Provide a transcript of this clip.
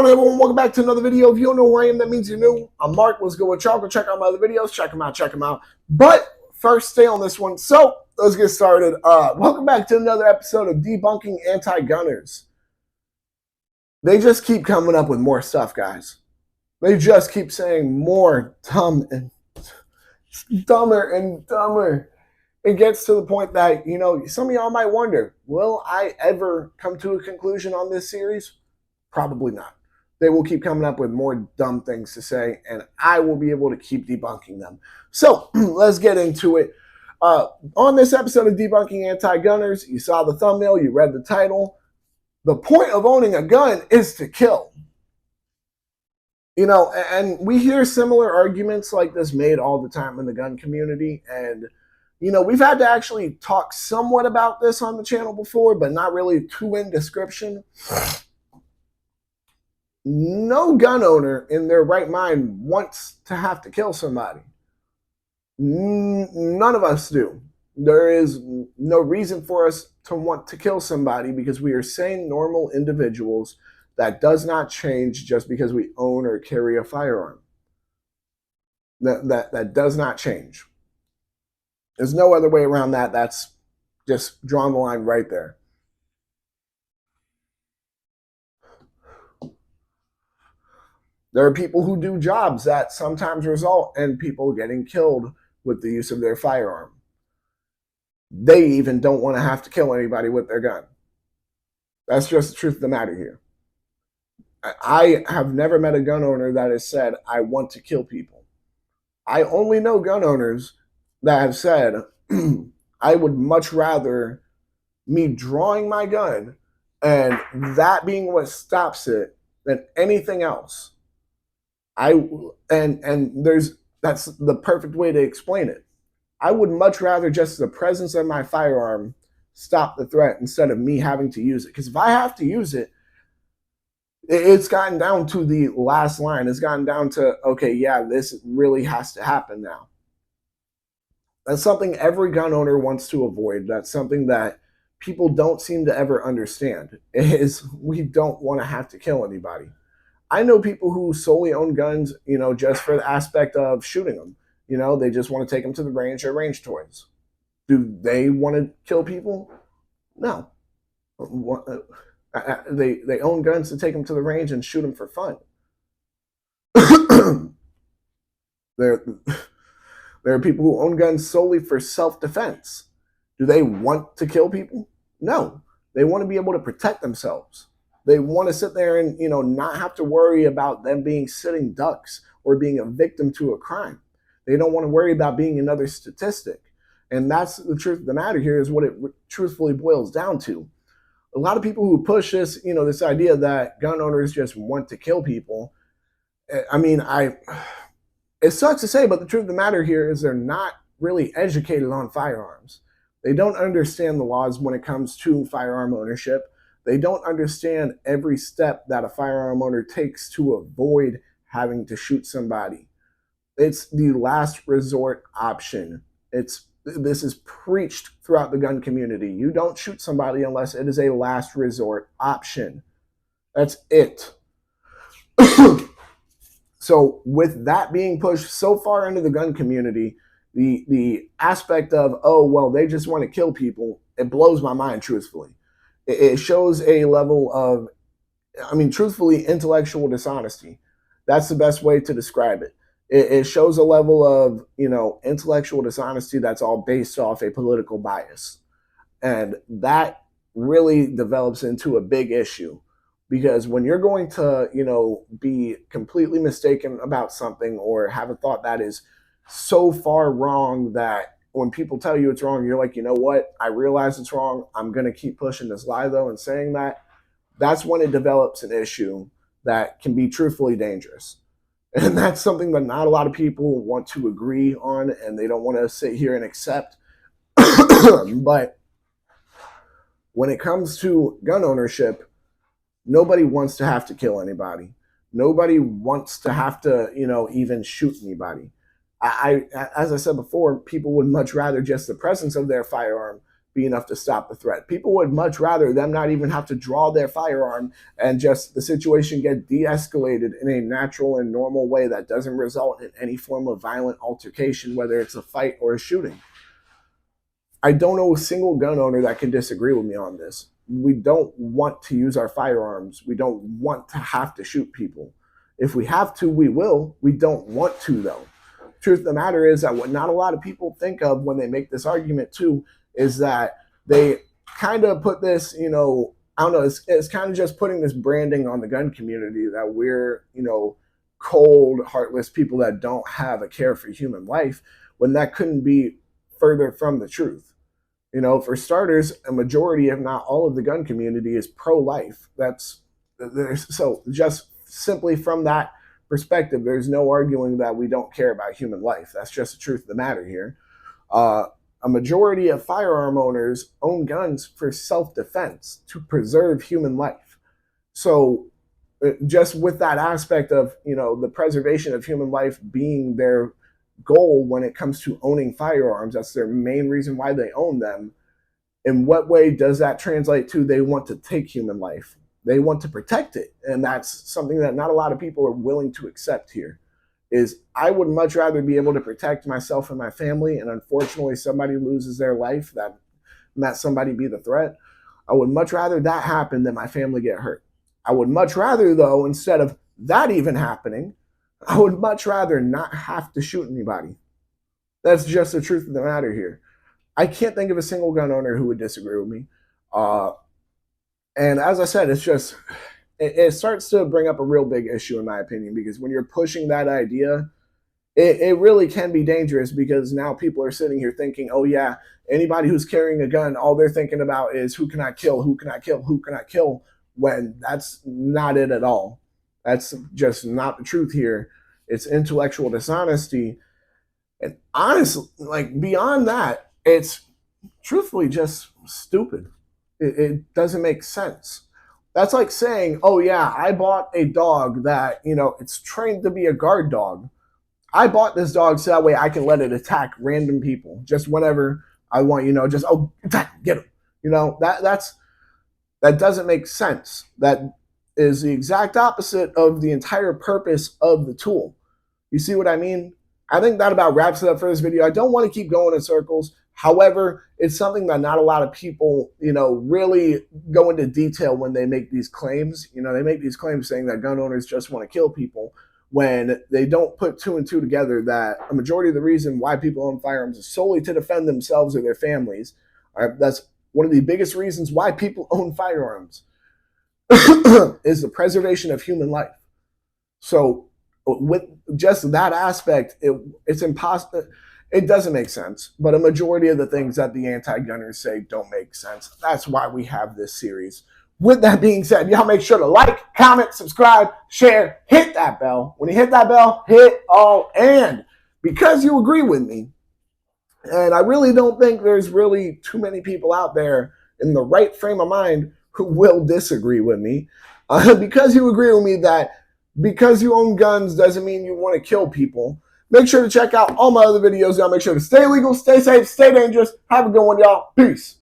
morning, everyone. Welcome back to another video. If you don't know who I am, that means you're new. I'm Mark. Let's go with y'all. Go check out my other videos. Check them out. Check them out. But first, stay on this one. So let's get started. Welcome back to another episode of Debunking Anti Gunners. They just keep coming up with more stuff, guys. They just keep saying more dumber and dumber. It gets to the point that, some of y'all might wonder, will I ever come to a conclusion on this series? Probably not. They will keep coming up with more dumb things to say, and I will be able to keep debunking them. So let's get into it. On this episode of Debunking Anti Gunners, you saw the thumbnail, you read the title. The point of owning a gun is to kill. And we hear similar arguments like this made all the time in the gun community. And, we've had to actually talk somewhat about this on the channel before, but not really too in description. No gun owner in their right mind wants to have to kill somebody. None of us do. There is no reason for us to want to kill somebody because we are sane, normal individuals. That does not change just because we own or carry a firearm. That does not change. There's no other way around that. That's just drawing the line right there. There are people who do jobs that sometimes result in people getting killed with the use of their firearm. They even don't want to have to kill anybody with their gun. That's just the truth of the matter here. I have never met a gun owner that has said, I want to kill people. I only know gun owners that have said, I would much rather me drawing my gun and that being what stops it than anything else. That's the perfect way to explain it. I would much rather just the presence of my firearm stop the threat instead of me having to use it. Because if I have to use it, it's gotten down to the last line. It's gotten down to, okay, yeah, this really has to happen now. That's something every gun owner wants to avoid. That's something that people don't seem to ever understand, is we don't want to have to kill anybody. I know people who solely own guns, just for the aspect of shooting them. They just want to take them to the range or range toys. Do they want to kill people? No. They own guns to take them to the range and shoot them for fun. There are people who own guns solely for self-defense. Do they want to kill people? No. They want to be able to protect themselves. They want to sit there and, not have to worry about them being sitting ducks or being a victim to a crime. They don't want to worry about being another statistic. And that's the truth of the matter here, is what it truthfully boils down to. A lot of people who push this, this idea that gun owners just want to kill people. It sucks to say, but the truth of the matter here is they're not really educated on firearms. They don't understand the laws when it comes to firearm ownership. They don't understand every step that a firearm owner takes to avoid having to shoot somebody. It's the last resort option. This is preached throughout the gun community. You don't shoot somebody unless it is a last resort option. That's it. So with that being pushed so far into the gun community, the aspect of, oh, well, they just want to kill people, it blows my mind, truthfully. It shows a level of, truthfully, intellectual dishonesty. That's the best way to describe it. It shows a level of, intellectual dishonesty that's all based off a political bias. And that really develops into a big issue. Because when you're going to, be completely mistaken about something or have a thought that is so far wrong that when people tell you it's wrong, you're like, you know what? I realize it's wrong. I'm going to keep pushing this lie, though, and saying that. That's when it develops an issue that can be truthfully dangerous. And that's something that not a lot of people want to agree on, and they don't want to sit here and accept. But when it comes to gun ownership, nobody wants to have to kill anybody. Nobody wants to have to, even shoot anybody. As I said before, people would much rather just the presence of their firearm be enough to stop the threat. People would much rather them not even have to draw their firearm and just the situation get de-escalated in a natural and normal way that doesn't result in any form of violent altercation, whether it's a fight or a shooting. I don't know a single gun owner that can disagree with me on this. We don't want to use our firearms. We don't want to have to shoot people. If we have to, we will. We don't want to, though. Truth of the matter is that what not a lot of people think of when they make this argument, too, is that they kind of put this, I don't know, it's kind of just putting this branding on the gun community that we're, cold, heartless people that don't have a care for human life, when that couldn't be further from the truth. For starters, a majority, if not all of the gun community is pro-life. So just simply from that perspective, there's no arguing that we don't care about human life. That's just the truth of the matter here. A majority of firearm owners own guns for self-defense, to preserve human life. So just with that aspect of, the preservation of human life being their goal when it comes to owning firearms, that's their main reason why they own them. In what way does that translate to they want to take human life? They want to protect it. And that's something that not a lot of people are willing to accept here. Is I would much rather be able to protect myself and my family, and unfortunately somebody loses their life, that somebody be the threat. I would much rather that happen than my family get hurt. I would much rather, though, instead of that even happening, I would much rather not have to shoot anybody. That's just the truth of the matter here. I can't think of a single gun owner who would disagree with me. And as I said, it starts to bring up a real big issue, in my opinion, because when you're pushing that idea, it really can be dangerous, because now people are sitting here thinking, oh yeah, anybody who's carrying a gun, all they're thinking about is who can I kill, who can I kill, who can I kill, when that's not it at all. That's just not the truth here. It's intellectual dishonesty. And honestly, beyond that, it's truthfully just stupid. It doesn't make sense. That's like saying, oh yeah, I bought a dog that, it's trained to be a guard dog. I bought this dog so that way I can let it attack random people just whenever I want, just, oh, attack, get him. That doesn't make sense. That is the exact opposite of the entire purpose of the tool. You see what I mean? I think that about wraps it up for this video. I don't want to keep going in circles. However, it's something that not a lot of people, really go into detail when they make these claims. They make these claims saying that gun owners just want to kill people, when they don't put two and two together, that a majority of the reason why people own firearms is solely to defend themselves or their families. That's one of the biggest reasons why people own firearms is the preservation of human life. So with just that aspect, it's impossible. It doesn't make sense, but a majority of the things that the anti-gunners say don't make sense. That's why we have this series. With that being said, y'all make sure to like, comment, subscribe, share, hit that bell. When you hit that bell, hit all. And because you agree with me, and I really don't think there's really too many people out there in the right frame of mind who will disagree with me, because you agree with me that because you own guns doesn't mean you want to kill people, make sure to check out all my other videos. Y'all make sure to stay legal, stay safe, stay dangerous. Have a good one, y'all. Peace.